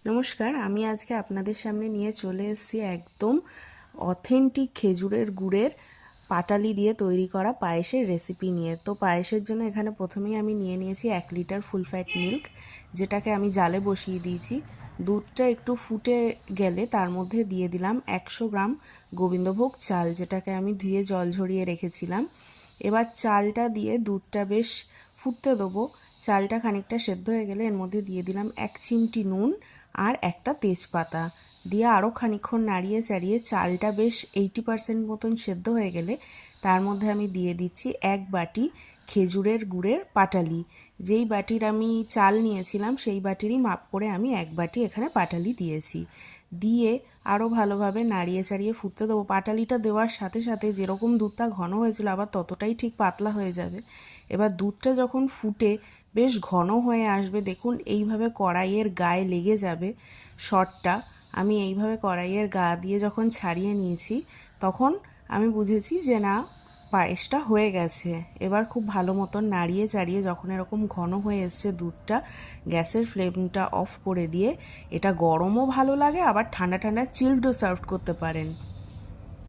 নমস্কার, আমি আজকে আপনাদের সামনে নিয়ে চলে এসেছি একদম অথেন্টিক খেজুরের গুড়ের পাটালি দিয়ে তৈরি করা পায়েসের রেসিপি নিয়ে। তো পায়েসের জন্য এখানে প্রথমেই আমি নিয়ে নিয়েছি 1 লিটার ফুল ফ্যাট মিল্ক, যেটাকে আমি জালে বসিয়ে দিয়েছি। দুধটা একটু ফুটে গেলে তার মধ্যে দিয়ে দিলাম 100 গ্রাম গোবিন্দভোগ চাল, যেটাকে আমি ধুয়ে জল ঝরিয়ে রেখেছিলাম। এবার চালটা দিয়ে দুধটা বেশ ফুটতে দেবো। চালটা খানিকটা সেদ্ধ হয়ে গেলে এর মধ্যে দিয়ে দিলাম 1 চিমটি নুন আর একটা তেজপাতা দিয়ে আরও খানিকক্ষণ নাড়িয়ে চাড়িয়ে চালটা বেশ 80% মতন সেদ্ধ হয়ে গেলে তার মধ্যে আমি দিয়ে দিচ্ছি 1 বাটি খেজুরের গুড়ের পাটালি। যেই বাটির আমি চাল নিয়েছিলাম সেই বাটিরই মাপ করে আমি 1 বাটি এখানে পাটালি দিয়েছি। দিয়ে আরও ভালোভাবে নাড়িয়ে চাড়িয়ে ফুটতে দেবো। পাটালিটা দেওয়ার সাথে সাথে যেরকম দুধটা ঘন হয়েছিল আবার ততটাই ঠিক পাতলা হয়ে যাবে। এবার দুধটা যখন ফুটে বেশ ঘন হয়ে আসবে, দেখুন এইভাবে কড়াইয়ের গায়ে লেগে যাবে শটটা। আমি এইভাবে কড়াইয়ের গা দিয়ে যখন ছাড়িয়ে নিয়েছি তখন আমি বুঝেছি যে না, পায়েসটা হয়ে গেছে। এবার খুব ভালো মতন নাড়িয়ে চাড়িয়ে যখন এরকম ঘন হয়ে এসছে দুধটা, গ্যাসের ফ্লেমটা অফ করে দিয়ে, এটা গরমও ভালো লাগে আবার ঠান্ডা ঠান্ডা চিল্ডও সার্ভ করতে পারেন।